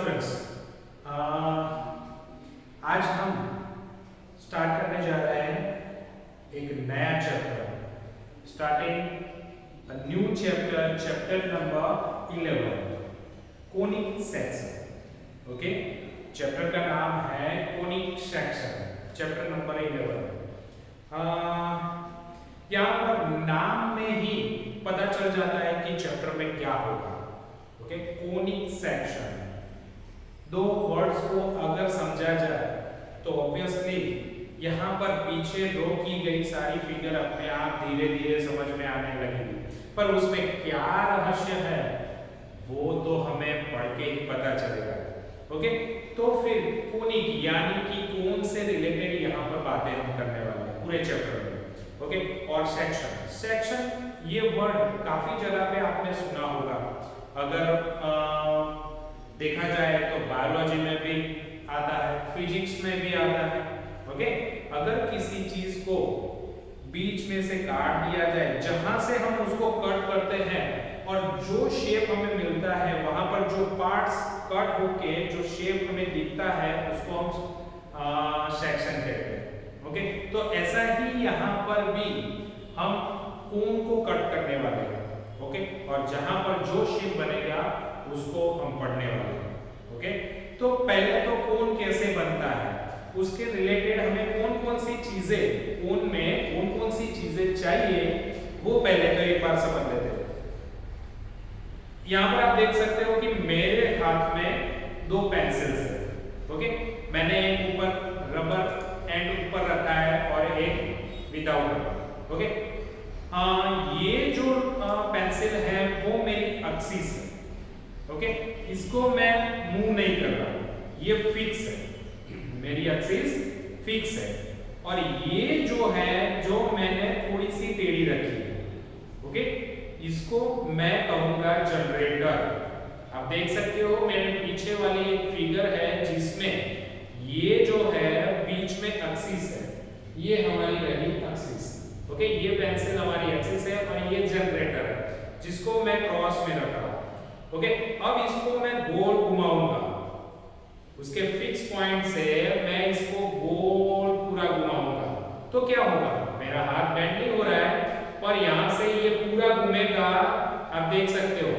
Students, आज हम start करने जा रहे हैं एक नया chapter, starting a new chapter, chapter number 11, conic section. Okay, chapter का नाम है कोनिक सेक्शन, चैप्टर नंबर 11। यहाँ पर नाम में ही पता चल जाता है कि चैप्टर में क्या होगा। ओके, कोनिक सेक्शन, दो वर्ड्स को अगर समझा जाए तो ऑब्वियसली यहाँ पर पीछे ड्रॉ की गई सारी फिगर अपने आप धीरे धीरे समझ में आने लगेगी, पर उसमें क्या रहस्य है वो तो हमें पढ़ के ही पता चलेगा। ओके, तो फिर कोनिक यानी कि कोन से रिलेटेड यहाँ पर बातें हम करने वाले हैं पूरे चैप्टर में। ओके, और सेक्शन, सेक्शन ये वर्ड काफी जगह पे आपने सुना होगा। अगर देखा जाए तो बायोलॉजी में भी आता है, फिजिक्स में भी आता है। ओके, अगर किसी चीज को बीच में से काट दिया जाए, जहां से हम उसको कट करते हैं और जो शेप हमें मिलता है वहां पर जो पार्ट्स कट होके जो शेप हमें दिखता है उसको हम सेक्शन कहते हैं। ओके, तो ऐसा ही यहाँ पर भी हम कोन को कट करने वाले हैं। ओके, और जहां पर जो शेप बनेगा उसको हम पढ़ने वाले हैं। ओके, तो पहले तो कोन कैसे बनता है उसके रिलेटेड हमें कौन कौन सी चीजें, कोन में कौन कौन सी चीजें चाहिए वो पहले तो एक बार समझ लेते हैं। यहाँ पर आप देख सकते हो कि मेरे हाथ में दो पेंसिल्स है। ओके, मैंने एक ऊपर रबर एंड ऊपर रखा है और एक विदाउट रबर। ओके, ये जो पेंसिल है वो मेरी एक्सिस है। ओके, इसको मैं मूव नहीं कर रहा, ये फिक्स है, मेरी एक्सिस फिक्स है। और ये जो है जो मैंने थोड़ी सी टेढ़ी रखी है, ओके, इसको मैं कहूंगा जनरेटर। आप देख सकते हो मेरे पीछे वाली एक फिगर है जिसमें ये जो है बीच में एक्सिस है, ये हमारी रही एक्सिस। ओके, ये पेंसिल हमारी एक्सिस है और ये जनरेटर है जिसको मैं क्रॉस में रख रहा हूं। ओके, अब इसको मैं गोल घुमाऊंगा, उसके फिक्स पॉइंट से मैं इसको गोल पूरा घुमाऊंगा तो क्या होगा, मेरा हाथ बेंड नहीं हो रहा है और यहां से ये पूरा घूमेगा। आप देख सकते हो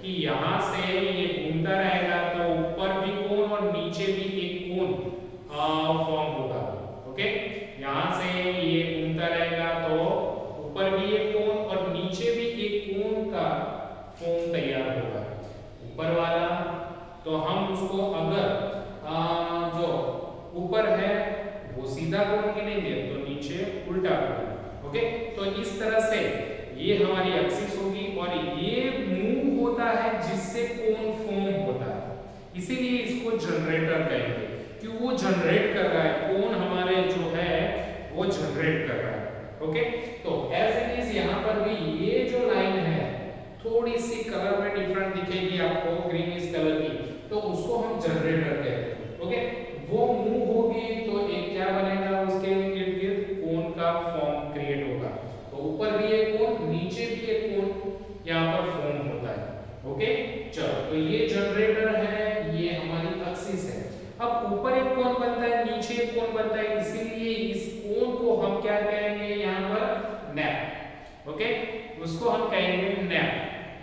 कि यहां से ये घूमता रहेगा तो ऊपर भी कोन और नीचे भी एक कोन फॉर्म होगा। ओके, यहां से ये घूमता रहेगा तो ऊपर भी एक कोन और नीचे भी एक कोन का फॉर्म तैयार होगा। ऊपर वाला तो हम उसको अगर जो ऊपर है वो सीधा कोण गिनेंगे तो नीचे उल्टा कोण। ओके, तो इस तरह से ये हमारी एक्सिस होगी और ये मूव होता है जिससे कोण फॉर्म होता है, इसीलिए इसको जनरेटर कहेंगे कि वो जनरेट कर रहा है, कोण हमारे जो है वो जनरेट कर रहा है। ओके, तो एज इट इज यहाँ पर भी ये जो लाइन है थोड़ी सी कलर में डिफरेंट दिखेगी आपको, ग्रीनिश कलर की, तो उसको हम जनरेटर कहते हैं। ओके, वो मूव होगी तो एक क्या बनेगा, उसके इर्द गिर्द कोन का फॉर्म क्रिएट होगा। तो ऊपर भी एक कोन नीचे भी एक कोन यहाँ पर फॉर्म होता है। ओके, चलो, तो ये जनरेटर है, ये हमारी एक्सिस है। अब ऊपर एक कोन बनता है, नीचे एक कोन बनता है, इसीलिए इस कोन को हम क्या कहेंगे यहाँ पर, नैप। ओके, उसको हम कहेंगे नैप,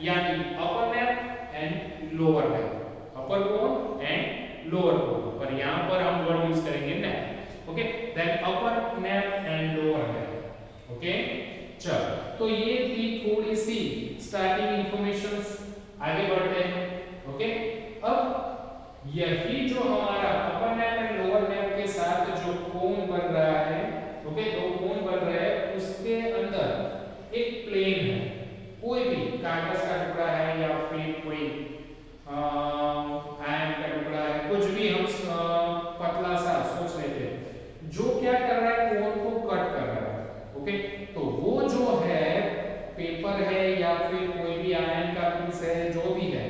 यानी upper nappe and lower nappe, upper cone and lower cone, पर यहां पर हम वर्ड यूज करेंगे nappe. Okay, then upper nappe and lower nappe. Okay, चलो, तो ये थी थोड़ी सी स्टार्टिंग इंफॉर्मेशंस, आगे बढ़ते हैं। ओके, अब यही जो हमारा अपर नैप एंड लोअर नैप के साथ जो कोन बन रहा है, ओके, दो कोन बन रहे हैं, उसके अंदर एक प्लेन है, कोई भी कागज का टुकड़ा है या फिर कोई आयन का टुकड़ा है, कुछ भी हम पतला सा सोच लेते हैं, जो क्या कर रहा है, कोन को कट कर रहा है। ओके, तो वो जो है पेपर है या फिर कोई भी आयन का पीस है, जो भी है,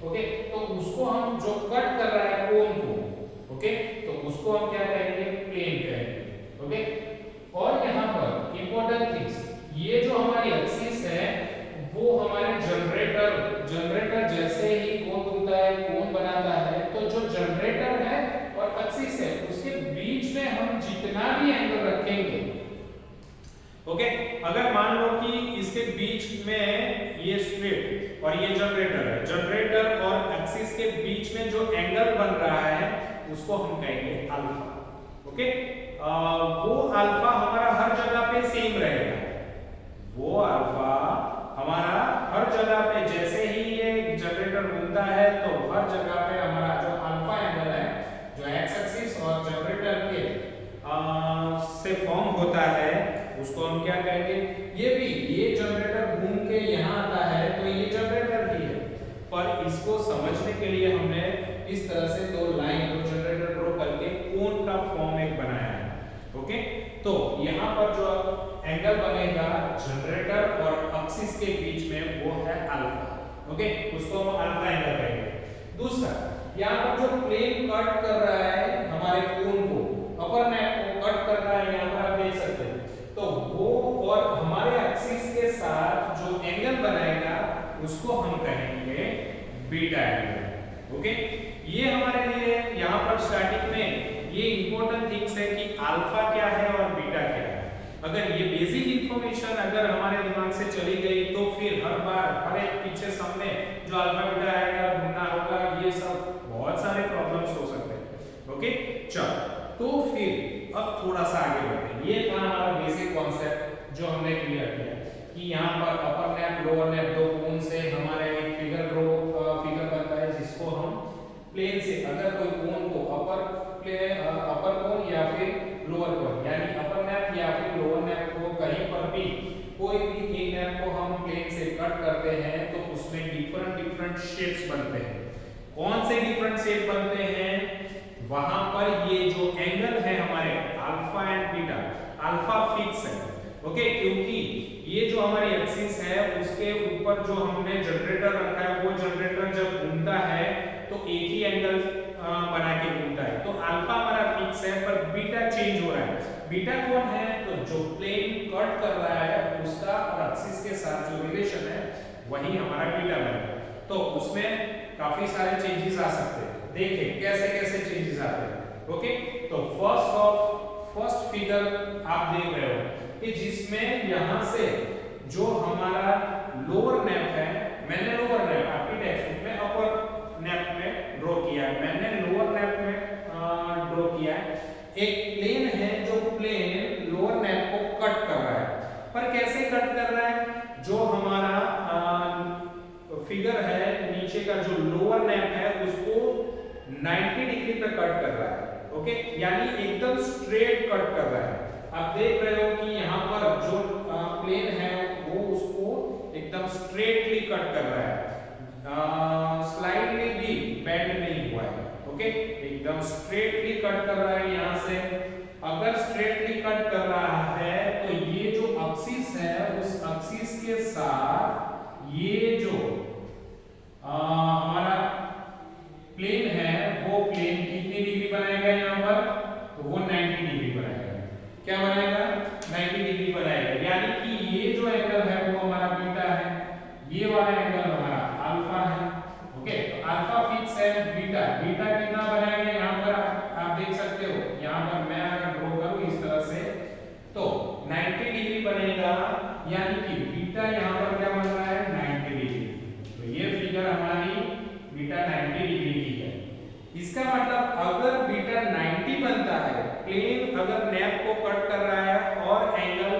ओके, तो उसको हम जो कट कर रहा है कोन को, ओके, तो उसको हम क्या कहेंगे, प्लेन कहेंगे। ओके, और यहाँ पर इंपॉर्टेंट थिंग्स, ये जो हमारी एक्सिस है वो हमारे जनरेटर जैसे ही कोण घूमता है, कोण बनाता है, तो जो जितना भी एंगल रखेंगे, ओके, अगर मान लो कि इसके बीच में ये स्ट्रिप और ये जनरेटर है, जनरेटर और एक्सिस के बीच में जो एंगल बन रहा है उसको हम कहेंगे अल्फा। ओके, वो अल्फा हमारा हर जगह पे सेम रहेगा, वो अल्फा हमारा हर जगह पे जैसे ही ये जनरेटर घूमता है तो हर जगह पे हमारा जो अल्फा एंगल है जो एक्स एक्सिस और जनरेटर के से फॉर्म होता है उसको हम क्या कहेंगे, ये जनरेटर घूम के यहाँ आता है तो ये जनरेटर ही है, पर इसको समझने के लिए हमने इस तरह से दो लाइन दो जनरेटर ड्रॉ करके कोन का फॉर्म एक बनाया है। ओके, तो यहाँ पर जो एंगल बनेगा जनरेटर और एक्सिस के बीच में वो है अल्फा। ओके, उसको हम अल्फा एंगल कहेंगे। दूसरा, यहाँ पर जो प्लेन कट कर रहा है हमारे कोन को, अपर नेक को कट कर रहा है, यहाँ पर आप देख सकते हैं, तो वो और हमारे एक्सिस के साथ जो एंगल बनाएगा उसको हम कहेंगे बीटा एंगल। ओके, ये हमारे लिए यहाँ पर स्टार्टिंग में ये इंपॉर्टेंट थिंग्स है कि अल्फा क्या है और बीटा क्या है। अगर ये बेसिक इंफॉर्मेशन अगर हमारे दिमाग से चली गई तो फिर हर बार हर एक पीछे सामने जो अल्फा बीटा आएगा ढूंढना होगा, ये सब बहुत सारे प्रॉब्लम्स हो सकते हैं। ओके, चलो तो फिर अब थोड़ा सा आगे बढ़ते हैं। ये था हमारा बेसिक कॉन्सेप्ट जो हमने क्लियर किया कि यहाँ पर अपर नेप लोअर नेप दो कोन से हमारे एक फिगर बनता है जिसको हम प्लेन से अगर कोई कोन को अपर कोन या फिर लोअर कोन यानी अपर नेप या फिर लोअर नेप को कहीं पर भी कोई भी एक नेप को हम प्लेन से कट करते हैं तो उसमें डिफरेंट शेप्स बनते हैं। कौन से डिफरेंट शेप बनते हैं, वहां पर ये जो एंगल है हमारे alpha and beta, alpha fix है। ओके, क्योंकि ये जो हमारी एक्सिस है उसके ऊपर जो हमने जनरेटर रखा है वो जनरेटर जब घूमता है तो एक ही एंगल बना के घूमता है, तो अल्फा हमारा फिक्स है पर बीटा चेंज हो रहा है। बीटा कौन है, तो जो प्लेन कट कर रहा है उसका और एक्सिस के साथ जो रिलेशन है वही हमारा बीटा बनेगा। तो उसमें काफी सारे चेंजेस आ सकते हैं, देखिए कैसे कैसे चेंजेस आते हैं। ओके, तो फर्स्ट फिगर आप देख रहे हो कि जिसमें यहां से जो हमारा लोअर नेप है, मैंने लोअर नेप आपकी टेक्स्ट में अपर नेप में ड्रॉ किया है, मैंने लोअर नेप में ड्रॉ किया है। एक प्लेन है जो प्लेन लोअर नेप को कट कर रहा है, पर कैसे कट कर रहा है, जो हमारा फिगर है नीचे का जो लोअर नेप है उसको 90 डिग्री पे कट कर रहा है। ओके, यानी एकदम स्ट्रेट कट कर रहा है। आप देख रहे हो कि यहाँ पर जो प्लेन है वो उसको एकदम स्ट्रेटली कट कर रहा है, स्लाइडली भी बेंड नहीं हुआ है। ओके, एकदम स्ट्रेटली कट कर रहा है। यहाँ से अगर स्ट्रेटली कट कर रहा है तो ये जो एक्सिस है उस एक्सिस के साथ ये जो हमारा प्लेन है वो प्लेन कितनी डिग्री बनाएगा, यहाँ पर तो वो 90 डिग्री बनाएगा। क्या बनाएगा, 90 डिग्री बनाएगा, यानी कि ये जो एंगल है वो हमारा बीटा है, ये वाला एंगल हमारा अल्फा है। ओके, तो अल्फा फिक्स है, बीटा कितना बनाएगा, यहाँ पर आप देख सकते हो, यहाँ पर मैं अगर ड्रॉ करूं इस तरह से तो 90 डिग्री बनेगा, यानी कि बीटा यहाँ पर क्या बन रहा है 90 डिग्री। तो ये फिगर हमारी बीटा 90 डिग्री की है। इसका मतलब अगर बीटा 90 बनता है, प्लेन अगर नैप को कट कर रहा है और एंगल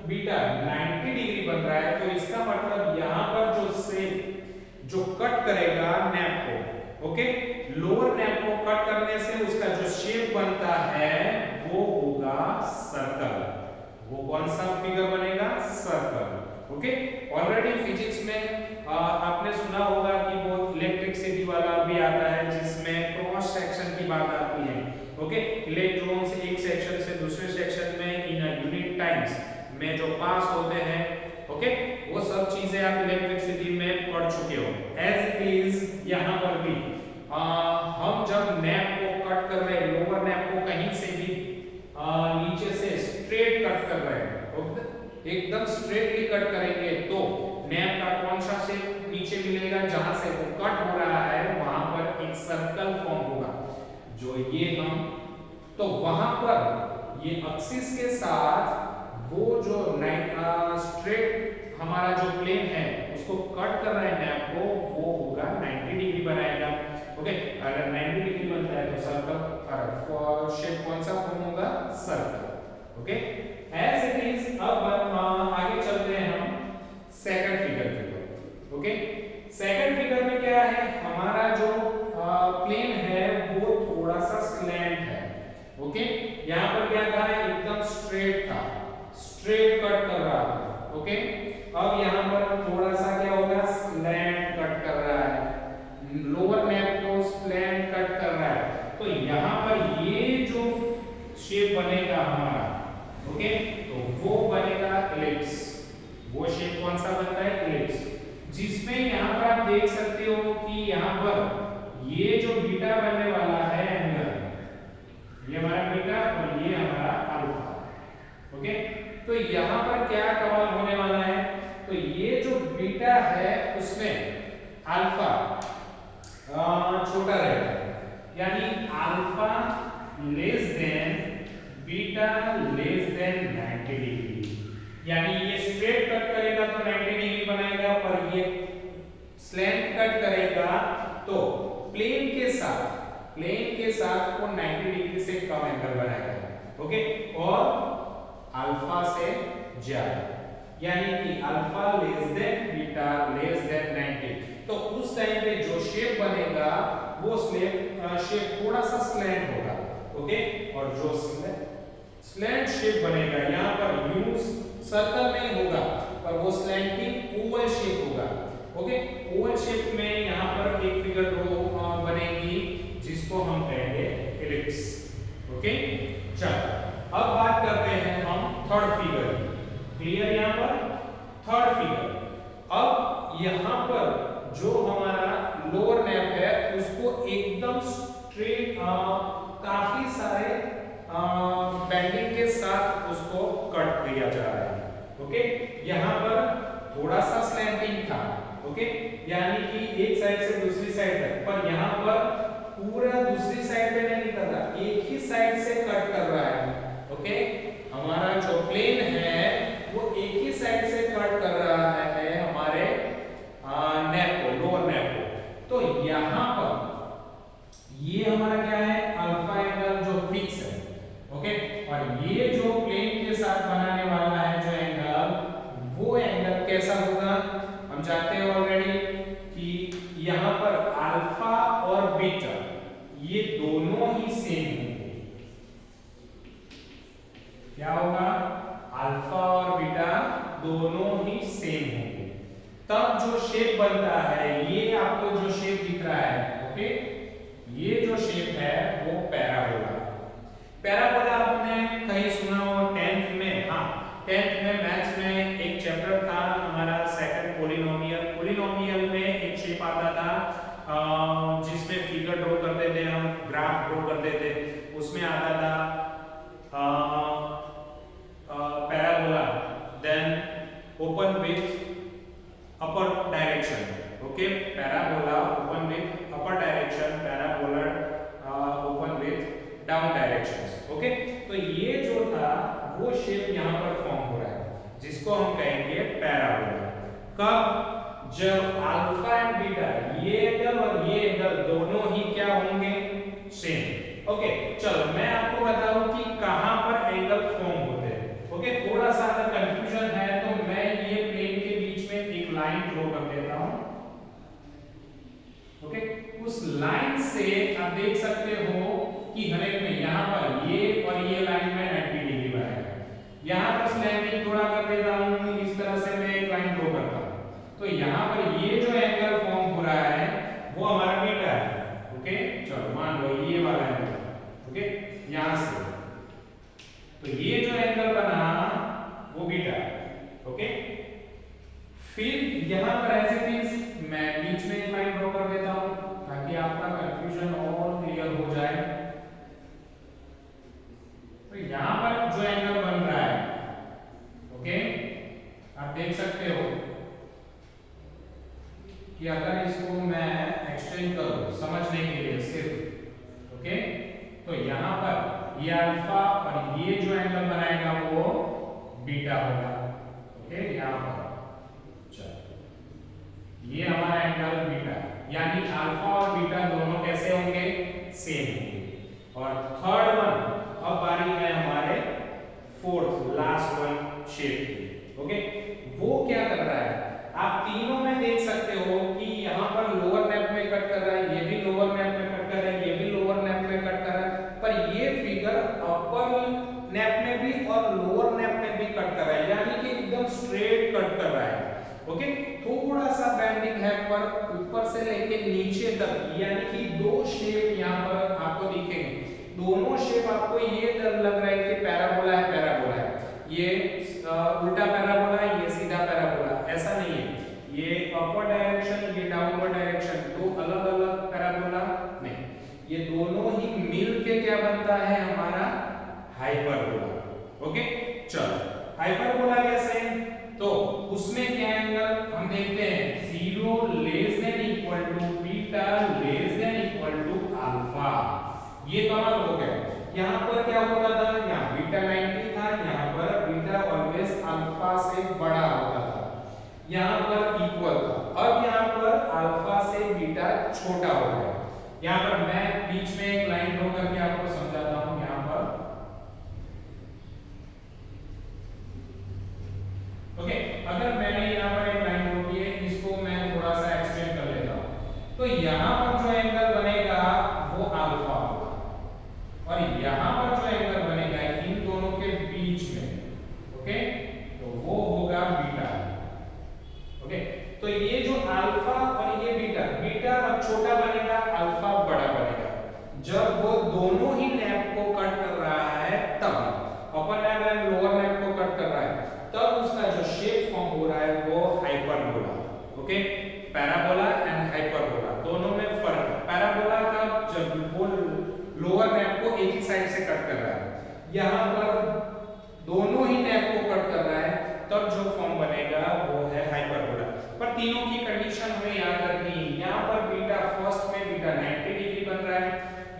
बीटा 90 डिग्री बन रहा है, तो इसका मतलब यहाँ पर जो शेप जो कट करेगा नैप को, ओके, लोअर नैप को कट करने से उसका जो शेप बनता है वो होगा सर्कल। वो कौन सा फिगर बनेगा, सर्कल। ओके, ऑलरेडी फिजिक्स में आपने सुना होगा कि वो इलेक्ट्रिसिटी वाला भी आता है जिसमें क्रॉस सेक्शन की बात आती है। ओके, इलेक्ट्रॉन्स एक सेक्शन से दूसरे सेक्शन में इन यूनिट टाइम्स में जो पास होते हैं, ओके, वो सब चीजें आप इलेक्ट्रिसिटी में पढ़ चुके हो। एज इट इज यहाँ पर भी हम जब नैप को कट कर रहे हैं, लोअर नैप को कहीं से भी नीचे से स्ट्रेट कट कर रहे हैं, एकदम स्ट्रेटली कट करेंगे तो नैप का कौन सा शेप नीचे मिलेगा, जहां से वो कट हो रहा है वहां पर एक सर्कल फॉर्म होगा, जो ये हम, तो वहां पर ये एक्सिस के साथ वो जो स्ट्रेट हमारा जो प्लेन है उसको कट कर रहा है नैप को, वो होगा 90 डिग्री बनाएगा। ओके, अगर 90 डिग्री बनता है तो सर्कल शेप कौन सा फॉर्म होगा? Circle. Okay, as it is. अब आगे चलते हैं हम सेकंड फिगर की तरफ। ओके, सेकंड फिगर में क्या है? हमारा जो प्लेन है वो थोड़ा सा स्लैंट है। ओके, यहाँ पर क्या था? एकदम स्ट्रेट था, स्ट्रेट कट कर रहा था। ओके, अब यहाँ पर थोड़ा सा क्या होगा? स्लैंट कट कर रहा है, लोअर नैप को स्लैंट कट कर रहा है। तो यहाँ पर ये जो शेप बनेगा हमारा, ओके, तो वो बनेगा इलिप्स। वो शेप कौन सा बनता है? इलिप्स, जिसमें यहाँ पर आप देख सकते हो कि यहाँ पर ये जो बीटा बनने वाला है एंगल, ये हमारा बीटा और ये हमारा अल्फा। ओके, तो यहाँ पर क्या कमाल होने वाला है? तो ये जो बीटा है उसमें अल्फा छोटा रहेगा, यानी alpha less than beta less then 90 degree. यानी ये स्ट्रेट कट करेगा तो 90 डिग्री बनाएगा, पर ये स्लैंट कट करेगा तो प्लेन के साथ वो 90 डिग्री से कम एंगल बनाएगा। ओके, और अल्फा से ज्यादा, यानी कि alpha less than beta less then 90। तो उस टाइम पे जो शेप बनेगा वो शेप थोड़ा सा स्लैंट होगा। ओके, और जो स्लैंट शेप बनेगा यहाँ पर यूज सर्कल नहीं होगा, पर वो स्लैंटिंग ओवल शेप होगा। ओके, ओवल शेप में यहाँ पर एक फिगर ड्रॉ बनेगी जिसको हम कहेंगे इलिप्स। ओके, चलो अब बात करते हैं हम थर्ड फिगर की। क्लियर? यहाँ पर थर्ड फिगर। अब यहाँ पर जो हमारा लोअर नैप है उसको एकदम स्ट्रेट काफी सारे बेंडिंग के साथ उसको कट किया जा रहा है। ओके, यहाँ पर थोड़ा सा स्लैंटिंग था। ओके, यानी कि एक साइड से दूसरी साइड तक, पर यहाँ पर पूरा दूसरी साइड पे नहीं कर रहा, एक ही साइड से कट कर रहा है। ओके, हमारा जो प्लेन है वो एक ही साइड से कट कर रहा है हमारे नैप को, लोअर नैप को। तो यहाँ पर ये हमारा क्या है? अल्फा एंगल जो फिक्स है। ओके, और ये जो प्लेन के साथ बनाने वाला है जो एंगल, वो एंगल कैसा होगा? हम जानते हैं ऑलरेडी कि यहाँ पर अल्फा और बीटा ये दोनों ही सेम होंगे। क्या होगा? अल्फा और बीटा दोनों ही सेम होंगे, तब जो शेप बनता है, ये आपको जो शेप दिख रहा है, ओके, ये जो शेप है वो पैराबोला। पैराबोला आपने कहीं सुना हो 10th में? हाँ, 10th में मैथ्स में एक चैप्टर था हमारा सेकंड पॉलिनोमियल। पॉलिनोमियल में एक शेप आता था जिसमें फिगर ड्रॉ करते थे हम, ग्राफ ड्रॉ करते थे, उसमें आता था parabola, then open with upper direction. Okay, parabola open with upper direction, parabola open with down directions. Okay, तो ये जो था वो शेप यहाँ पर फॉर्म हो रहा है जिसको हम कहेंगे पैराबोला। कब? जब अल्फा एंड बीटा, ये एंगल और ये एंगल दोनों ही क्या होंगे? सेम। ओके, चलो मैं आपको बताऊं कि कहां पर एंगल फॉर्म होते हैं। ओके, थोड़ा सा अगर कंफ्यूजन है तो मैं ये प्लेन के बीच में एक लाइन ड्रॉ कर देता हूं। ओके, उस लाइन से आप देख सकते हो कि हर एक में यहाँ पर ये और ये लाइन में 90 डिग्री बनाएगा। यहाँ पर स्लैंटिंग थोड़ा कर देता हूँ, इस तरह से मैं एक लाइन ड्रॉ करता हूँ। तो यहाँ पर ये जो एंगल फॉर्म हो रहा है वो हमारा बीटा है। ओके, चलो मान लो ये वाला एंगल। ओके, यहाँ से तो ये जो एंगल बना वो बीटा है। ओके, फिर यहाँ पर ऐसे चीज मैं बीच में एक लाइन ड्रॉ कर देता हूँ ताकि आपका कंफ्यूजन और क्लियर हो जाए। तो यहाँ पर जो एंगल बन रहा है, ओके, आप देख सकते हो कि अगर इसको मैं एक्सटेंड करूं समझने के लिए सिर्फ, ओके, तो यहाँ पर ये अल्फा और ये जो एंगल बनाएगा वो बीटा होगा। ओके, यहां पर चलो ये हमारा एंगल बीटा, यानी अल्फा और बीटा दोनों कैसे होंगे, सेम होंगे। और थर्ड वन, अब बारी है हमारे फोर्थ लास्ट वन शेप की। ओके, वो क्या कर रहा है, आप तीनों में देख सकते हो कि यहाँ पर लोअर नेप में कट कर रहा है, ये भी लोअर नेप में कट कर रहा है, ये भी लोअर नेप में कट कर रहा है, पर ये फिगर अपर नेप में भी और लोअर नेप में भी कट कर रहा है, यानी कि एकदम स्ट्रेट कट कर रहा है। ओके, थोड़ा सा बेंडिंग है पर ऊपर से लेके नीचे तक, यानी कि दो शेप यहाँ पर आपको दिखेंगे। दोनों शेप आपको ये लग रहा है कि पैराबोला है, पैराबोला है, ये उल्टा पैराबोला है, ये सीधा पैराबोला, ऐसा नहीं है। ये अपवर्ड डायरेक्शन, ये डाउनवर्ड डायरेक्शन, दो अलग अलग पैराबोला नहीं, ये दोनों ही मिल के क्या बनता है हमारा हाइपरबोला। ओके, चलो हाइपरबोला कैसे, तो उसमें क्या एंगल हम देखते हैं, 0 less than equal to beta less than equal to alpha. ये कमाल हो गया। यहाँ पर क्या होता था, यहाँ बीटा 90 था, यहाँ पर बीटा ऑलवेज अल्फा से बड़ा होता था, यहाँ पर इक्वल था। अब यहाँ पर अल्फा से बीटा छोटा हो गया। यहाँ पर मैं बीच में एक लाइन ड्रॉ करके आपको समझाता हूँ। यहाँ पर ओके, अगर मैंने यहाँ पर एक लाइन ड्रॉ की है, इसको मैं थोड़ा सा एक्सटेंड कर लेता हूँ, तो यहाँ पर जो एंगल बनेगा वो अल्फा होगा, और यहाँ पर जो एंगल बनेगा इन दोनों के बीच में, ओके, तो वो होगा बीटा। ओके, तो ये जो अल्फा और ये बीटा, बीटा अब छोटा बनेगा, अल्फा बड़ा बनेगा। जब वो दोनों ही नेप को कट कर रहा है, तब अपर नेप एंड लोअर नेप को कट कर रहा है, तब उसका जो शेप फॉर्म हो रहा है वो hyperbola. Okay, parabola and hyperbola दोनों में फर्क है। पैराबोला का जब वो लोअर नेप को एक ही साइड से कट कर रहा है, यहाँ पर दोनों ही नेप को कट कर रहा है, तब जो फॉर्म बनेगा वो है हाइपरबोला। पर तीनों की कंडीशन हमें याद रखनी है। यहाँ पर बीटा फर्स्ट में बीटा 90 डिग्री बन रहा है,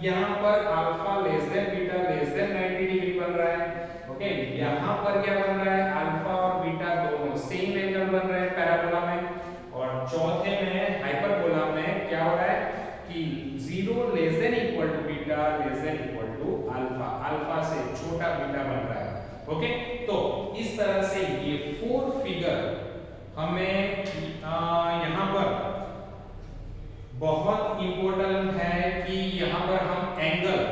यहाँ पर alpha less than beta less then 90 degree बन रहा है। ओके, यहाँ पर क्या बन रहा है, अल्फा और बीटा दोनों सेम एंगल बन रहे हैं पैराबोला में, और चौथे में हाइपरबोला में क्या हो रहा है कि 0 less than equal to beta less than equal to alpha, alpha से छोटा बीटा बन रहा है। ओके, तो इस तरह से ये 4 फिगर हमें यहाँ पर बहुत इंपॉर्टेंट है कि यहाँ पर हम एंगल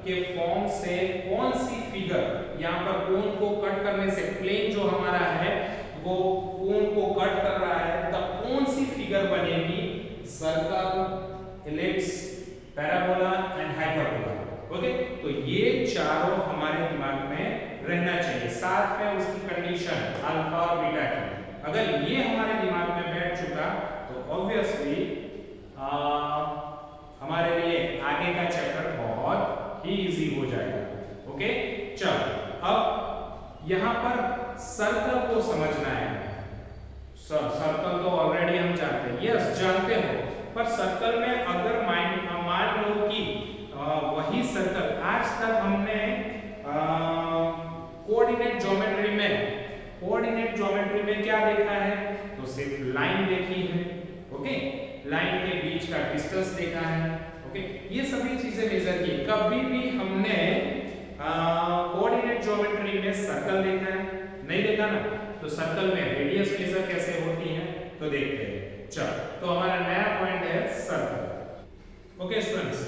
के फॉर्म से कौन सी फिगर, यहाँ पर कोन को कट करने से प्लेन जो हमारा है वो कोन को कट कर रहा है, तब कौन सी फिगर बनेगी, circle, ellipse, parabola and hyperbola. Okay, तो ये चारों हमारे दिमाग में रहना चाहिए, साथ में उसकी कंडीशन अल्फा और बीटा की। अगर ये हमारे दिमाग में बैठ चुका तो ऑब्वियसली हमारे लिए आगे का चैप्टर बहुत ही इजी हो जाएगा। ओके, चलो अब यहाँ पर सर्कल को समझना है। सर्कल तो ऑलरेडी हम जानते हैं, यस जानते हो, पर सर्कल में अगर मान लो कि वही सर्कल आज तक हमने कोऑर्डिनेट ज्योमेट्री में क्या देखा है, तो सिर्फ लाइन देखी है। ओके, लाइन के बीच का डिस्टेंस देखा है। ओके, ये सभी चीजें मेजर की। कभी भी हमने कोऑर्डिनेट ज्योमेट्री में सर्कल देखा है नहीं देखा ना, तो सर्कल में रेडियस मेजर कैसे होती है तो देखते हैं। चलो, तो हमारा नया पॉइंट है सर्कल। ओके स्टूडेंट्स,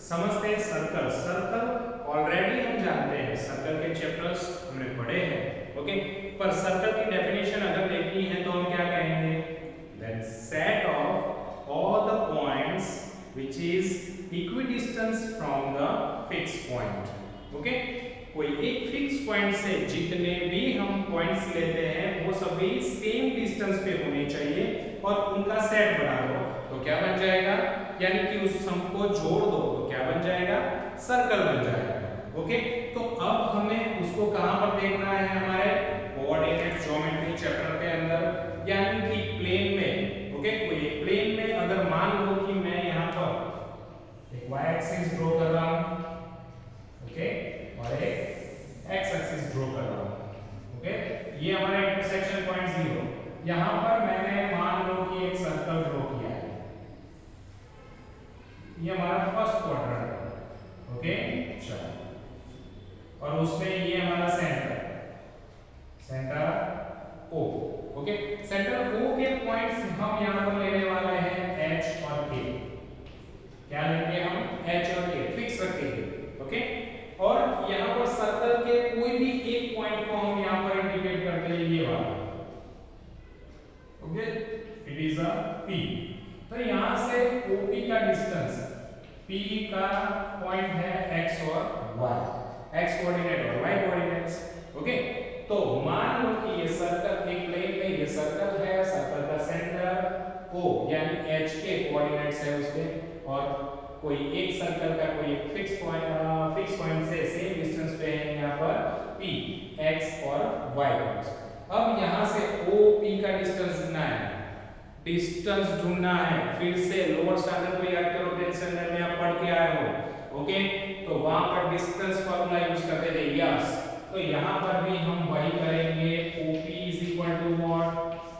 समझते हैं सर्कल। सर्कल ऑलरेडी हम जानते हैं, सर्कल के चैप्टर्स हमने पढ़े हैं। ओके, पर सर्कल की डेफिनेशन अगर देखनी है तो हम क्या कहेंगे, that set of all the points which is equidistance from the fix point. Okay, कोई एक फिक्स पॉइंट से जितने भी हम पॉइंट्स लेते हैं वो सभी सेम डिस्टेंस पे होने चाहिए और उनका सेट बना दो तो क्या बन जाएगा, यानी कि उस सम को जोड़ दो तो क्या बन जाएगा, सर्कल बन जाएगा। ओके, तो अब हमें उसको कहां पर देखना है, हमारे कोऑर्डिनेट ज्योमेट्री चैप्टर के अंदर, यानी कि प्लेन में। ओके, कोई एक प्लेन में अगर मान लो कि मैं यहां पर एक y एक्सिस ड्रॉ कर रहा हूं, ओके, और यहां पर मैंने मान लो कि एक सर्कल ड्रॉ किया है, ये हमारा फर्स्ट क्वाड्रेंट है, ओके। चलो, और उसमें ये हमारा centre O, okay. Centre O के पॉइंट्स हम यहां पर लेने वाले हैं एच और के। क्या लेंगे हम? एच और के फिक्स रखेंगे, ओके। और यहां पर सर्कल के कोई भी एक पॉइंट को हम यहां पर इंडिकेट करते हैं, ये वाला, okay. It is a P. तो यहां से ओपी का डिस्टेंस, पी का पॉइंट है एक्स और वाई, एक्स कोऑर्डिनेट और वाई कोऑर्डिनेट्स, ओके। तो मान लो कि ये सर्कल एक प्लेन में, ये सर्कल है, सर्कल का सेंटर ओ यानी एच के कोऑर्डिनेट्स है उसमें, और कोई एक सर्कल का कोई एक फिक्स पॉइंट से सेम डिस्टेंस पे है यहां पर p x और y पॉइंट्स। अब यहां से OP का डिस्टेंस ढूंढना है। फिर से लोअर स्टैंडर्ड को याद करो, 10th स्टैंडर्ड में आप पढ़ के आए हो, ओके। तो वहां पर डिस्टेंस फार्मूला यूज करते थे, यस। तो यहां पर भी हम वही करेंगे, OP is equal to what,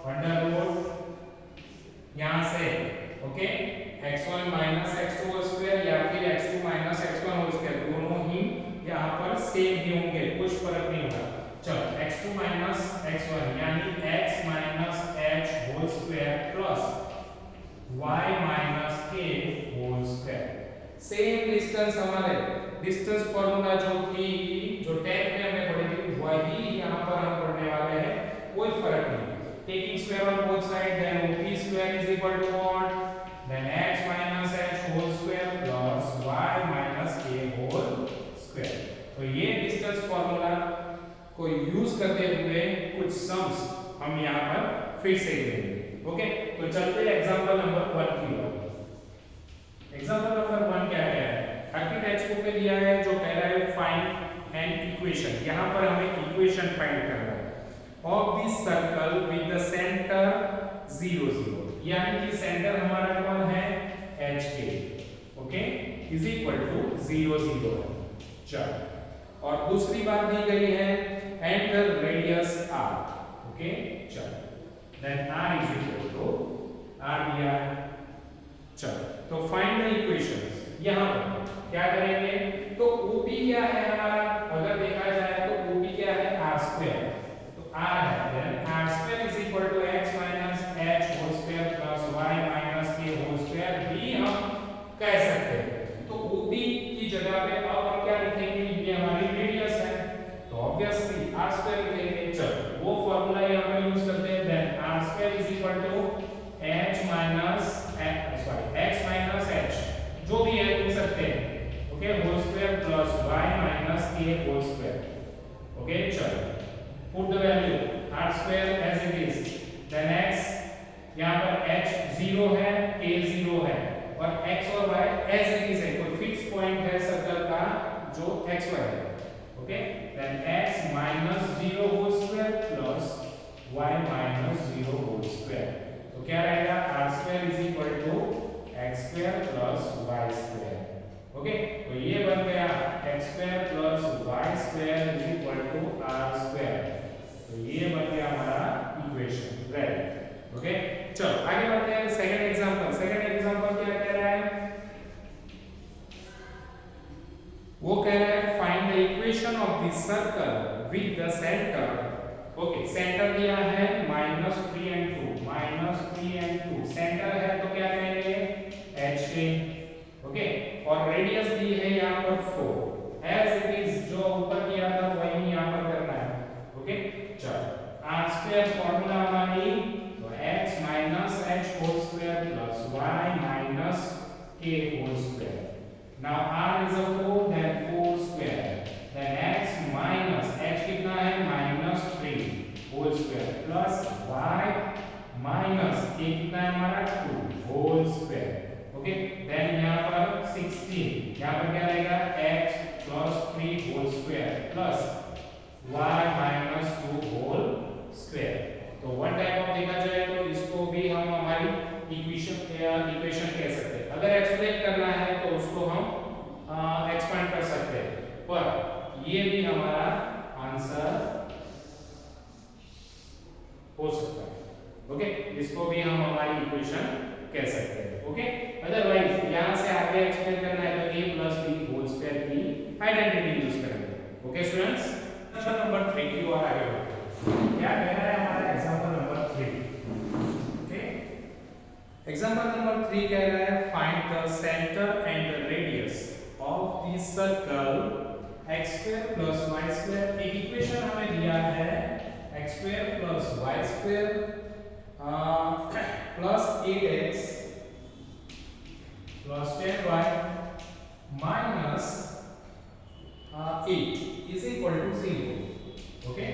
under root यहां से, okay, x1 minus x2 whole square या फिर x2 minus x1 whole square, दोनों ही यहां पर सेम ही होंगे, कुछ फर्क नहीं होगा। चलो, x2 माइनस x1 यानी x minus h whole square plus y minus k whole square. Same distance, हमारे डिस्टेंस फार्मूला जो थी, जो 10th में हमने पढ़ी थी, वही यहां पर हम पढ़ने वाले हैं, कोई फर्क नहीं। Taking square on both sides, then OP square is equal to what? Then x minus h whole square plus y minus k whole square। तो ये डिस्टेंस फार्मूला को यूज करते हुए कुछ सम्स हम यहाँ पर फिर से लेंगे, ओके। तो चलते हैं एग्जांपल नंबर 1 की ओर। एग्जांपल नंबर 1 क्या है? आपकी टेक्स्ट बुक में दिया है, जो कह रहा है फाइंड एन इक्वेशन। यहाँ पर हमें इक्वेशन फाइंड करना है of this circle with the centre 0 0, यानी कि सेंटर हमारा कौन है? एच के, ओके, इज इक्वल टू 0 0 है। चलो, और दूसरी बात दी गई है and the radius r, okay. चलो, then r is equal to r दिया है। चलो, तो फाइंड द इक्वेशंस। यहां पर क्या करेंगे? तो OP क्या है हमारा? अगर देखा जाए तो OP क्या है? r square. तो r है, then r square is equal to x minus h whole square plus y minus k whole square भी हम कह सकते हैं। तो OP की जगह पे अब हम क्या लिखेंगे? ये हमारी रेडियस है, तो ऑब्वियसली r स्क्वायर लिखेंगे। चलो, वो फार्मूला यहां पर यूज करते हैं, then r square is equal to h minus x minus h, जो भी है लिख सकते हैं, okay, whole square plus y minus k whole square, okay. चलो, put the value r square as it is, then x, यहां पर h 0 है, k 0 है, और x और y एज इट इज है, कोई फिक्स पॉइंट है सर्कल का जो x y है, okay. Then x minus 0 whole square plus y minus 0 whole square, तो क्या रहेगा? r square is equal to x square plus y square, okay. तो ये बन गया x square plus y square is equal to r square. तो ये बन गया हमारा इक्वेशन, राइट, ओके। चलो, आगे बढ़ते हैं सेकंड एग्जांपल। सेकंड एग्जांपल क्या कह रहा है? वो कह रहा है find the equation of this circle with the centre, okay. Centre दिया है -3 and 2, -3 and 2 सेंटर है, तो क्या करेंगे? h के, ओके। और रेडियस दी है यहां पर 4, एज इट इज, जो ऊपर किया था वही यहां पर करना है, ओके। चलो, r स्क्वायर फार्मूला हमारी, तो x minus h whole square plus y minus k whole square. Now r is a 4, then 4 square, then x minus h कितना है? -3 whole square plus y minus k कितना है हमारा? 2 whole square, okay. Then यहां पर 16, यहां पर क्या रहेगा? x plus 3 whole square plus y minus 2 whole square. तो वन टाइप ऑफ देखा जाए तो इसको भी हम हमारी इक्वेशन कह सकते हैं। अगर एक्सप्लेन करना है तो उसको हम एक्सपेंड कर सकते हैं, पर ये भी हमारा आंसर हो सकता है, ओके, इसको भी हम हमारी इक्वेशन कह सकते हैं। ओके, अदरवाइज यहां से आगे एक्सप्लेन करना है तो a plus b whole square की आइडेंटिटी यूज करेंगे। ओके स्टूडेंट्स, क्वेश्चन नंबर 3 की ओर आगे बढ़ते हैं। क्या कह रहा है हमारा example number 3। Okay, example number 3 कह रहा है find the centre and the radius of the circle x square plus y square. एक इक्वेशन हमें दिया है x square plus y square plus 8x plus 10y minus 8 is equal to 0। Okay,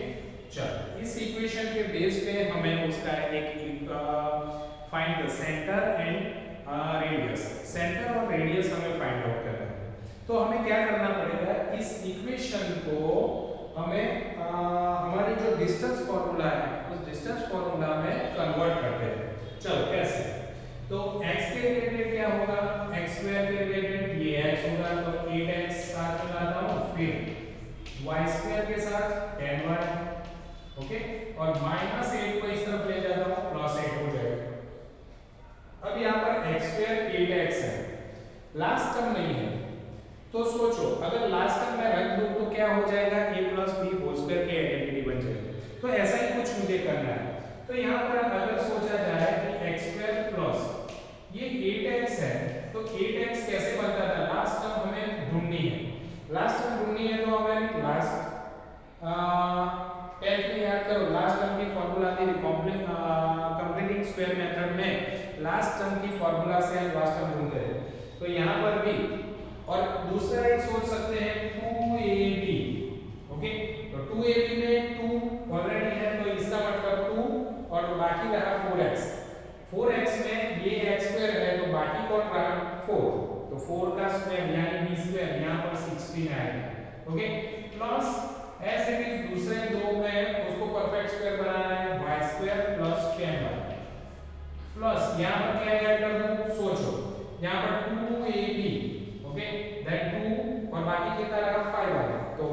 चल इस equation के बेस पे हमें उसका एक find the centre and radius, centre और रेडियस हमें फाइंड आउट करना है। तो हमें क्या करना पड़ेगा, इस इक्वेशन को हमें हमारी जो डिस्टेंस फार्मूला है उस डिस्टेंस फार्मूला में कन्वर्ट करते हैं। चलो कैसे, तो x के रिलेटेड क्या होगा, x स्क्वायर के रिलेटेड ये x होगा तो 8x साथ में लाता हूं, फिर y स्क्वायर के साथ 10y। ओके, और माइनस 8 को इस तरफ ले जाता हूं, प्लस 8 हो जाएगा। अब यहां पर x स्क्वायर 8x है, लास्ट टर्म नहीं है, तो सोचो अगर लास्ट टर्म मैं रख दूं तो क्या हो जाएगा, a plus b whole square की आइडेंटिटी बन जाएगी। तो ऐसा ही कुछ मुझे करना है। तो यहां पर अगर सोचा जाए कि x स्क्वायर प्लस ये 8x है, तो 8x कैसे बनता था, लास्ट टर्म हमें ढूंढनी है। लास्ट टर्म ढूंढनी है तो हमें लास्ट 10th में याद करो, लास्ट टर्म की फार्मूला थी कंप्लीटिंग स्क्वायर मेथड में लास्ट टर्म की फार्मूला से हम लास्ट टर्म ढूंढते हैं। तो यहां पर भी, और दूसरा एक सोच सकते हैं 2ab। ओके, तो 2ab में 2 ऑलरेडी है तो इसका मतलब 2 और बाकी रहा 4x। 4x में ये x स्क्वायर है तो बाकी कौन रहा 4, तो 4 का स्क्वायर यानी b स्क्वायर यहां पर 16 आएगा। Okay, plus as it is दूसरे दो में उसको परफेक्ट स्क्वायर बनाना है, y square plus 10y plus यहां पर क्या ऐड कर दूं, सोचो यहां पर 2ab। ओके, देन 2 और बाकी कितना रहा 5y, तो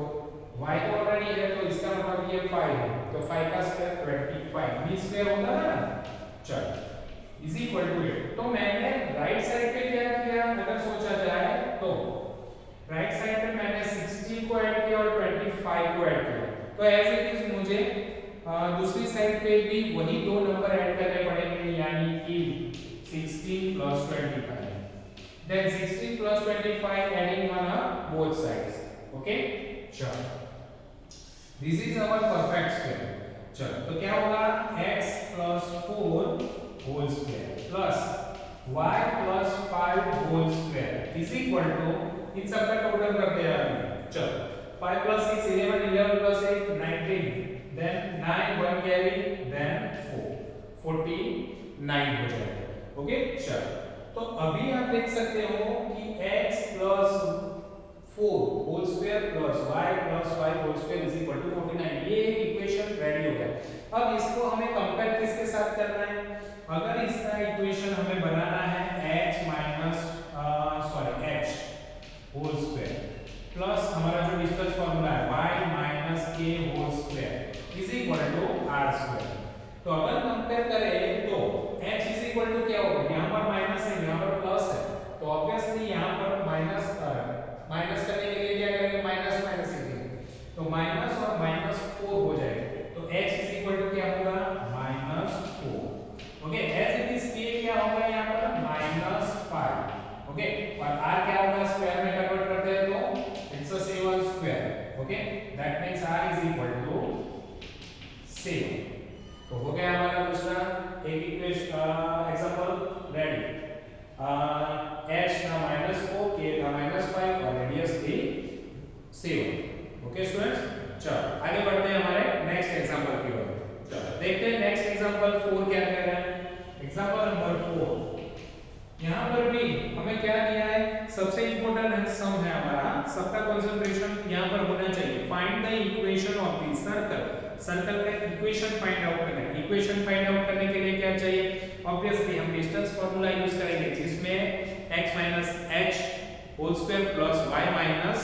y तो ऑलरेडी है तो इसका मतलब ये 5 है, तो 5 का स्क्वायर 25 b स्क्वायर होता है ना। चल इज इक्वल टू 8। तो मैंने राइट साइड पे क्या किया, अगर सोचा जाए तो राइट साइड पे मैंने 16 को ऐड किया और 25 को ऐड किया। तो एज इट इज मुझे दूसरी साइड पे भी वही दो नंबर ऐड करने पड़ेंगे, यानी कि 16 plus 25, then 16 plus 25 adding on both sides. Okay, चलो this is our perfect square। चलो तो क्या होगा, x plus 4 whole square plus y plus 5 whole square is equal to, इन सब का टोटल करते हैं अभी। चलो 5 plus 6 11, 11 plus 8 19, then 9 1 carry, then 4 49 हो जाएगा। ओके, चलो तो अभी आप देख सकते हो कि x plus 4 whole square plus y plus 5 whole square is equal to 49। ये एक इक्वेशन रेडी हो गया। अब इसको हमें कंपेयर किसके साथ करना है, अगर इसका इक्वेशन हमें बनाना है h होल स्क्वायर प्लस हमारा जो डिस्टेंस फार्मूला है y minus k whole square is equal to r square. तो अगर कंपेयर करें तो h इज इक्वल टू क्या होगा, यहां पर माइनस है यहां पर प्लस है, तो ऑब्वियसली यहां पर माइनस करने के लिए क्या करेंगे, माइनस माइनस करेंगे, तो माइनस और माइनस 4 हो जाएगा। तो h इज इक्वल टू क्या होगा, -4। Okay, as it is k क्या होगा यहां पर -5। ओके, और r क्या होगा, स्क्वायर में कन्वर्ट करते हैं तो it's a 7 square. Okay, that means r is equal to 7। तो हो गया हमारा दूसरा एक इक्वेशन एग्जांपल रेडी। h का -4, k का -5 और रेडियस थी 7। ओके स्टूडेंट्स, चलो आगे बढ़ते हैं हमारे नेक्स्ट एग्जांपल की ओर। चलो देखते हैं नेक्स्ट एग्जांपल 4 क्या कह रहा है। एग्जांपल नंबर 4, यहां पर भी हमें क्या दिया है, सबसे इंपॉर्टेंट है सम है हमारा, सबका कंसंट्रेशन यहां पर होना चाहिए। Find the equation of the circle, circle का इक्वेशन फाइंड आउट करना है। इक्वेशन फाइंड आउट करने के लिए क्या चाहिए, ऑब्वियसली हम डिस्टेंस फार्मूला यूज करेंगे जिसमें x h whole square plus y minus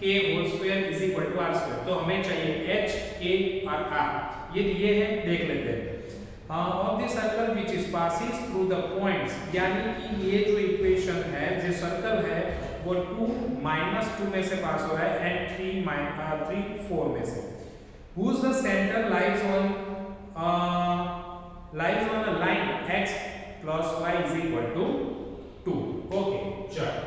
k whole square is equal to r square. तो हमें चाहिए h k और r, ये दिए हैं, देख लेते हैं। Of the passes through the points, यानी कि ये जो इक्वेशन है, जो सर्कल है, वो 2 -2 में से पास हो रहा है एंड 3 4 में से. Whose the center lies on a line x plus y is equal to 2. Okay, चलो.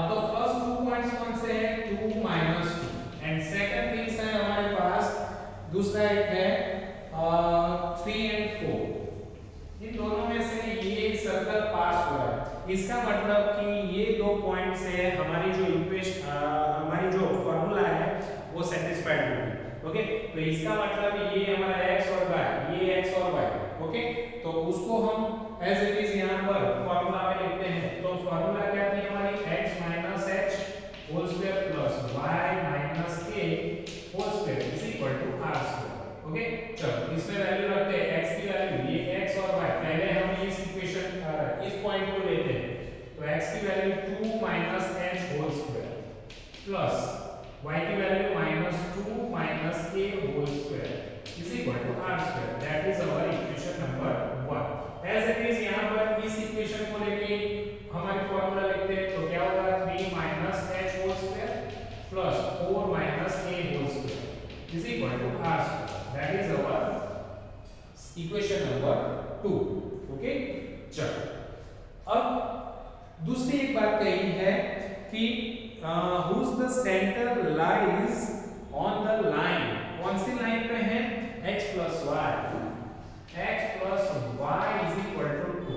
तो फर्स्ट 2 पॉइंट्स कौन से हैं? 2 -2 एंड सेकंड थिंग्स है हमारे पास, दूसरा एक है 3 एंड 4. इन दोनों में से ये सर्कल पास हो रहा है. इसका मतलब कि ये दो पॉइंट से हमारी जो इक्वेशन हमारी जो फार्मूला है वो सेटिस्फाइड होगी. ओके, तो इसका मतलब ये हमारा x और y, ये x और y. ओके, तो उसको हम एज इट इज यहां पर फार्मूला में लिखते हैं. तो फार्मूला क्या थी हमारी? x - h whole square plus y - k whole square is equal to r square. Okay, चलो इसमें वैल्यू रखते हैं x की वैल्यू, ये x और y. पहले हम इस इक्वेशन इस पॉइंट को लेते हैं. तो x की value 2 - h whole square plus y की value -2 - k whole square is equal to r square. That is our equation number 1. As it is यहां पर इस इक्वेशन को लेके हमारी फार्मूला लिखते हैं. तो क्या होगा? 3 - h whole square plus 4 - k whole square is equal to r square. That is our equation number 2. Okay, चलो. अब दूसरी एक बात कही है कि whose the center lies on the line. कौन सी लाइन पे है? x plus y. x plus y is equal to 2.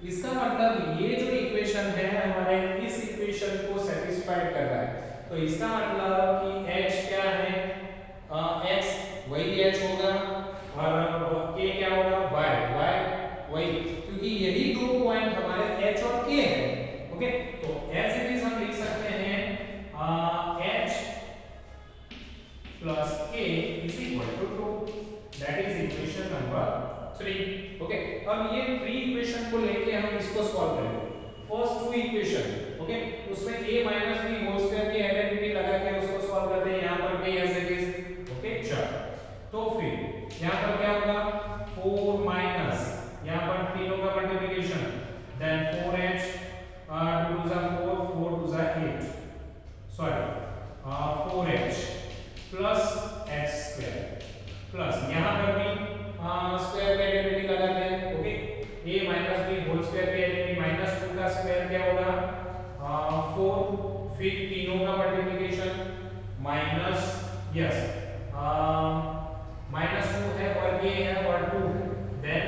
इसका मतलब ये जो इक्वेशन है हमारे इस इक्वेशन को सेटिस्फाइड कर रहा है. तो इसका मतलब कि h क्या है? x वही h होगा और k क्या होगा? y वही, क्योंकि यही दो पॉइंट हमारे h और k है. ओके, तो एज इट इज हम लिख सकते हैं h plus k is equal to 2. That is equation number 3. Okay, अब ये 3 इक्वेशन को लेके हम इसको सॉल्व करेंगे. फर्स्ट 2 इक्वेशन, ओके, उसमें a - b होल स्क्वायर की आइडेंटिटी लगा के उसको सॉल्व करते हैं. यहां पर भी एज इट इज. ओके, चलो. तो फिर यहां पर क्या होगा? 4 माइनस, यहां पर तीनों का multiplication, then 4h 2 to 4, 4 to 8, sorry 4h plus h square plus यहां पर भी स्क्वायर की आइडेंटिटी लगाते हैं. Okay, a - b whole square की आइडेंटिटी, -2 का स्क्वायर क्या होगा? 4, फिर तीनों का मल्टीप्लिकेशन माइनस, यस -2 है और ये है और 2, देन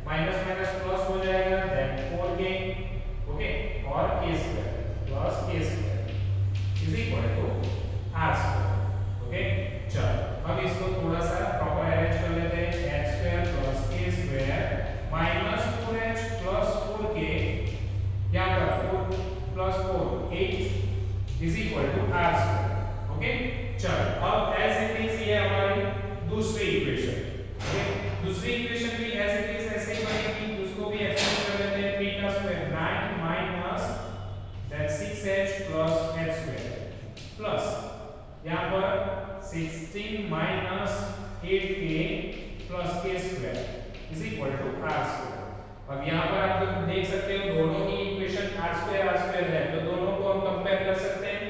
माइनस प्लस हो जाएगा, देन 4k. ओके, और k square plus k square is equal to r square. Okay, चलो अब इसको थोड़ा सा प्रॉपर अरेंज कर लेते हैं. h square plus k square minus 4h plus 4k, यहां पर 4 plus 4 8 is equal to r square. Okay, चलो अब एज इट इज ये हमारी दूसरी इक्वेशन. ओके, दूसरी इक्वेशन भी एज इट इज ऐसे ही बनेगी. उसको भी एक्सटेंड कर लेते हैं. 3 का square 9 minus that 6h plus h square plus यहां पर 16 minus 8k plus k square is equal to r square. अब यहां पर आप देख सकते हो दोनों की इक्वेशन r स्क्वायर है, तो दोनों को हम कंपेयर कर सकते हैं.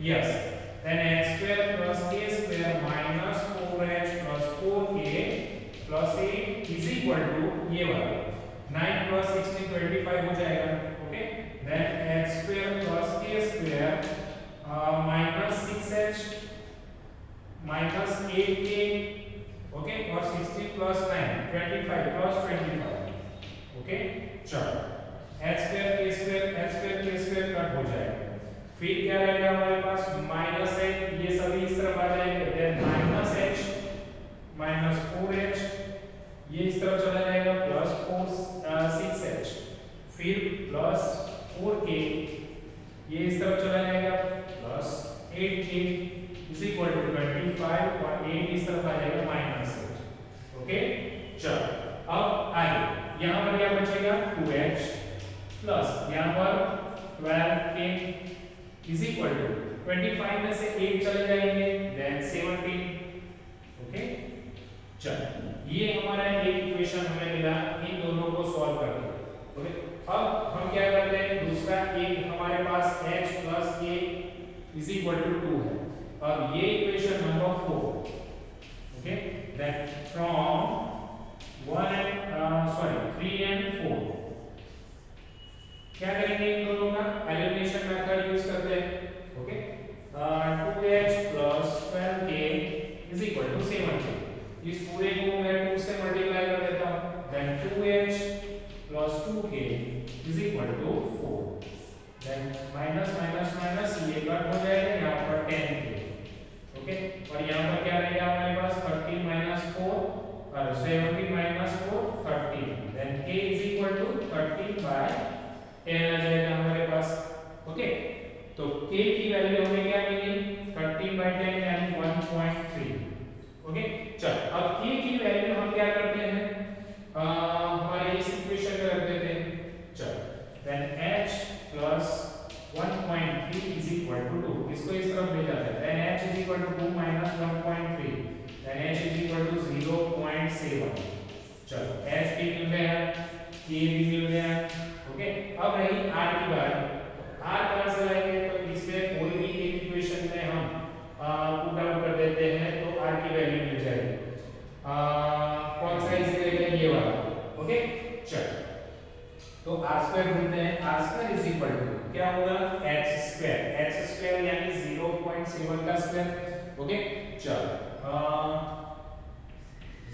Yes, then h square plus k square minus 4h plus 4k plus 8 is equal to ये वाला 9 प्लस 16 25 हो जाएगा. Okay, then h square plus k square minus 6h minus 8k. Okay, और 16 प्लस 9 25 प्लस 25. ओके, चलो h square k square cut हो जाएगा. फिर क्या रहेगा हमारे पास? माइनस h, ये सभी इस तरफ आ जाएंगे. Then minus h minus 4h ये इस तरफ चला जाएगा प्लस 6h, फिर प्लस 4k ये इस तरफ चला जाएगा plus 8k is equal to 25 और 8 इस तरफ आ जाएगा माइनस 8. ओके, चलो अब आगे यहां पर क्या बचेगा? 2h प्लस यहां पर 12k इज इक्वल टू 25 में से 8 चले जाएंगे, देन 17. ओके, चल ये हमारा एक इक्वेशन हमें मिला, इन दोनों को सॉल्व कर दिया। ओके, अब हम क्या करते हैं, दूसरा एक हमारे पास h plus a is equal to 2 है। अब ये equation number 4, okay, that from 3 and 4 क्या करेंगे, इन दोनों का एलिमिनेशन मेथड यूज करते हैं। Okay, 2h plus 12k is equal to 7k। इस पूरे को मैं 2 से मल्टीप्लाई कर देता हूं, then 2h plus 2k is equal to 4, then minus minus minus ये कट हो जाएगा, यहां पर 10k। ओके, और यहां पर क्या रहेगा हमारे पास 13 माइनस 4 और 17 minus 4 13, then k is equal to 13 by 10 आ जाएगा हमारे पास। ओके, तो k की वैल्यू हमें क्या मिली, 13 बाय 10 यानी 1.3। ओके, चल अब k की वैल्यू हम क्या करते हैं, हमारे इस इक्वेशन में रख देते हैं। चल then h plus 1.3 is equal to 2, इसको इस तरफ ले जाते हैं, then h is equal to 2 minus 1.3, then h is equal to 0.7। चलो h भी मिल गया, k भी मिल गया। ओके, अब रही r की बात। r कहां से लाएंगे, तो इसमें कोई भी एक इक्वेशन में हम पुट आउट कर देते हैं तो r की वैल्यू मिल जाएगी। कौन सा इजी रहेगा, ये वाला। ओके, चल तो r² ढूंढते हैं, r² इज इक्वल टू क्या होगा, h² यानी 0.7 का स्क्वायर। ओके, चल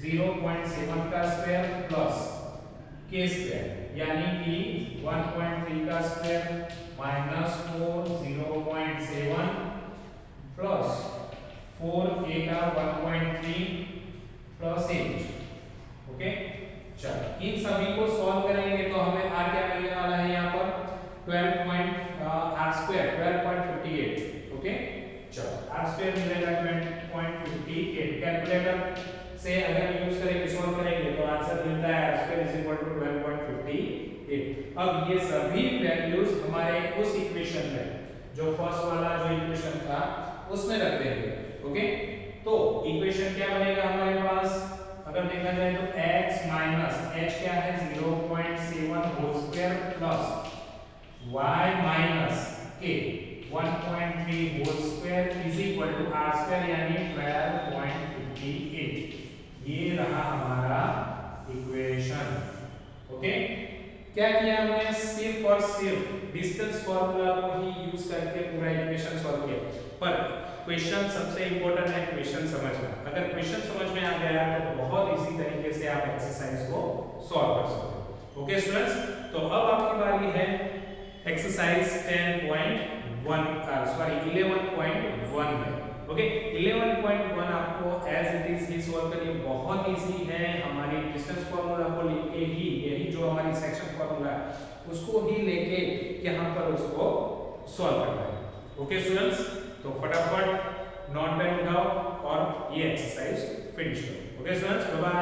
0.7 का स्क्वायर प्लस k² यानी कि 1.3 का स्क्वायर माइनस 4 0.7 प्लस 4k का 1.3 प्लस 8। ओके, चल इन सभी को सॉल्व करेंगे तो हमें r क्या मिलने वाला है, यहाँ पर 12.58। ओके, चल r² मिलेगा 20.58। कैलकुलेटर से अगर यूज करेंगे, सॉल्व करेंगे तो आंसर मिलता है r² इज इक्वल टू 12.58। अब ये सभी वैल्यूज हमारे उस इक्वेशन में, जो फर्स्ट वाला जो इक्वेशन था उसमें रख देंगे। ओके, तो इक्वेशन क्या बनेगा हमारे पास, अगर देखा जाए तो x माइनस h क्या है 0.7 whole square plus y minus k 1.3 whole square is equal to r² यानी 12.58। ये रहा हमारा इक्वेशन। ओके, क्या किया हमने, सिर्फ और सिर्फ डिस्टेंस फार्मूला को ही यूज करके पूरा इक्वेशन सॉल्व किया। पर क्वेश्चन सबसे इंपॉर्टेंट है क्वेश्चन समझना। अगर क्वेश्चन समझ में आ गया तो बहुत इजी तरीके से आप एक्सरसाइज को सॉल्व कर सकते हो। ओके स्टूडेंट्स, तो अब आपकी बारी है एक्सरसाइज 11.1 में। ओके, 11.1 आपको एज इट इज ही सॉल्व करनी है, बहुत इजी है। हमारी डिस्टेंस फार्मूला को लेके ही, यही जो हमारी सेक्शन फार्मूला है उसको ही लेके यहाँ पर उसको सॉल्व करना है। ओके स्टूडेंट्स, तो फटाफट नोट पेन उठाओ और ये एक्सरसाइज फिनिश करो। Okay students, bye bye.